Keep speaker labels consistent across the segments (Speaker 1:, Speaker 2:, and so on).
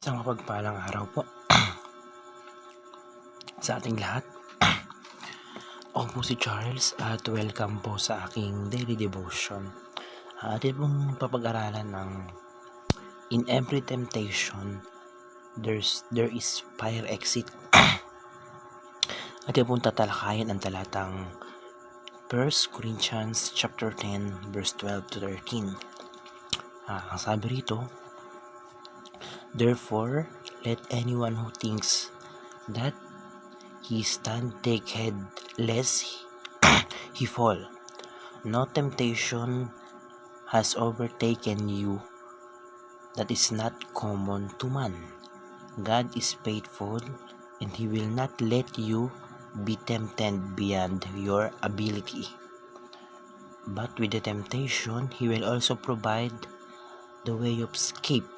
Speaker 1: Isang mapagpalang araw po sa ating lahat. Ako po si Charles at welcome po sa aking daily devotion. Atin pong papag-aralan ng In every temptation, there is fire exit. Atin pong tatalakayin ang talatang 1 Corinthians chapter 10 verse 12 to 13. Ang sabi rito, "Therefore, let anyone who thinks that he stand take heed lest he fall. No temptation has overtaken you that is not common to man. God is faithful, and He will not let you be tempted beyond your ability. But with the temptation, He will also provide the way of escape,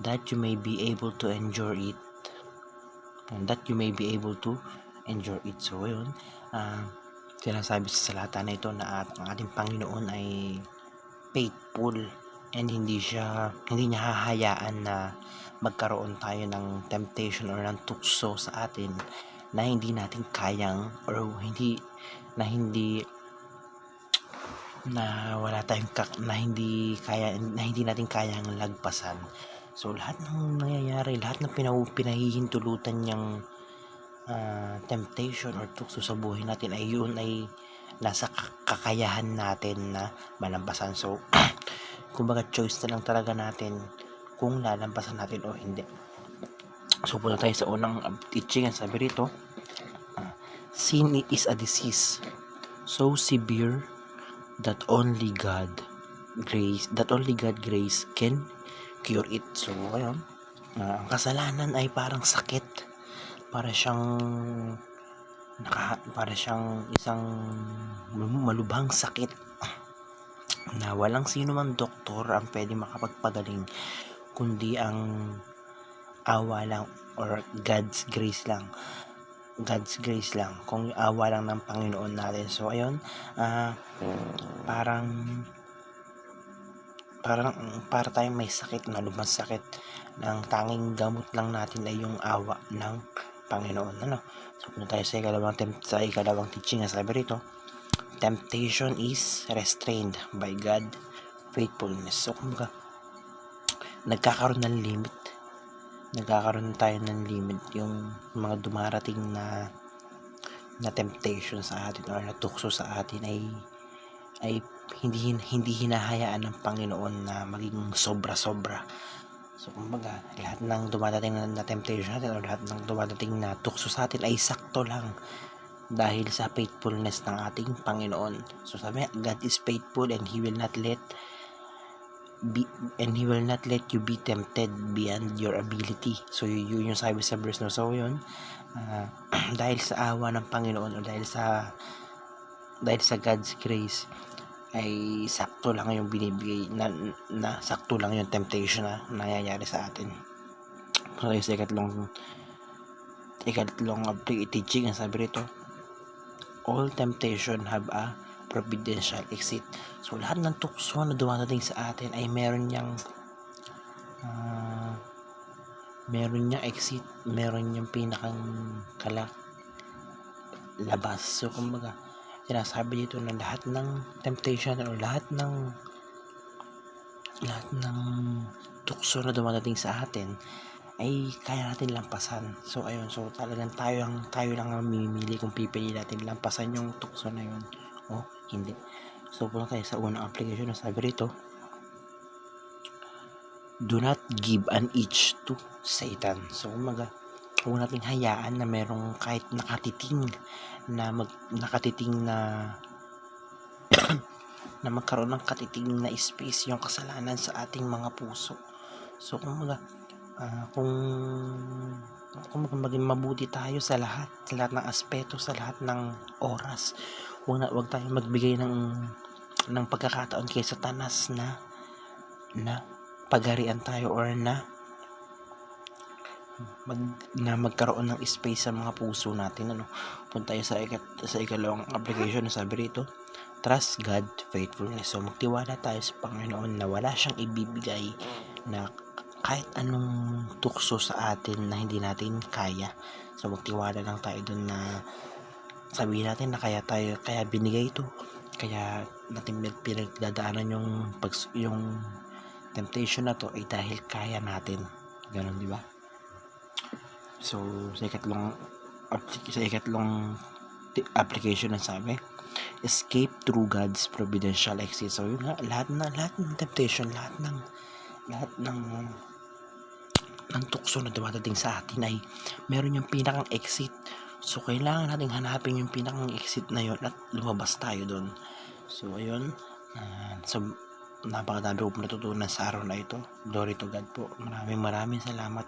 Speaker 1: that you may be able to endure it." So yun, sinasabi sa salata na ito na ang ating Panginoon ay faithful and hindi niya hahayaan na magkaroon tayo ng temptation or ng tukso sa atin na hindi natin kayang or hindi natin kayang lagpasan. So lahat ng nangyayari, lahat ng pinahihintulutan niyang temptation or tukso sa buhay natin ay nasa kakayahan natin na malampasan. So kumbaga choice na lang talaga natin kung lalampasan natin o hindi. So punta tayo sa unang teaching. Ang sabi rito, sin is a disease so severe that only God grace can cure it. So ayun, ang kasalanan ay parang sakit, para siyang isang malubhang sakit na walang sino mang doktor ang pwede makapagpagaling, kundi ang awa lang or God's grace lang, kung awa lang ng Panginoon natin. So ayun, para tayong may sakit na lumang sakit, ng tanging gamot lang natin ay yung awa ng Panginoon. So punta tayo sa ikalawang teaching. Sabi rito, temptation is restrained by God faithfulness. So kumbaga nagkakaroon tayo ng limit yung mga dumarating na temptation sa atin or na tukso sa atin ay hindi hinahayaan ng Panginoon na maging sobra-sobra. So kumbaga lahat ng dumadating na temptation natin o lahat ng dumadating na tukso sa atin ay sakto lang dahil sa faithfulness ng ating Panginoon. So sabi, God is faithful and He will not let you be tempted beyond your ability. So yun yung sabi sa verse. So yun, dahil sa awa ng Panginoon o dahil sa God's grace ay sakto lang yung binibigay na sakto lang yung temptation na nangyayari sa atin. So sa ikatlong teaching, ang sabi rito, all temptation have a providential exit. So lahat ng tukso na dumadating sa atin ay meron niyang exit, meron niyang pinakang labas. So kumbaga sinasabi dito na lahat ng temptation o lahat ng tukso na dumadating sa atin ay kaya natin lampasan. So ayun, so talagang tayo lang ang mamimili kung pipili natin lampasan yung tukso na yun o hindi. So punta tayo sa unang application. Na sabi rito, do not give an inch to Satan. So kumaga huwag nating hayaan na merong kahit nakatiting na na magkaroon ng katiting na space yung kasalanan sa ating mga puso. So kumbaga kung maging mabuti tayo sa lahat ng aspeto, sa lahat ng oras, huwag tayong magbigay ng pagkakataon kay Satanas na pagharian tayo or na magkaroon ng space sa mga puso natin. Punta tayo sa ikalawang application. Na sabi rito, trust God faithfulness. So magtiwala tayo sa Panginoon na wala siyang ibibigay na kahit anong tukso sa atin na hindi natin kaya. So magtiwala lang tayo dun na sabihin natin na kaya binigay ito, kaya natin pinagdadaanan yung temptation na to ay dahil kaya natin, ganun, di ba? So sa ikatlong application ng sabi, escape through God's providential exit. So yun nga, lahat ng temptation, lahat ng tukso na dumadating sa atin ay meron yung pinakang exit. So kailangan nating hanapin yung pinakang exit na yun at lumabas tayo doon. So ayun, so napakadami ko natutunan sa araw na ito. Glory to God po. Maraming salamat.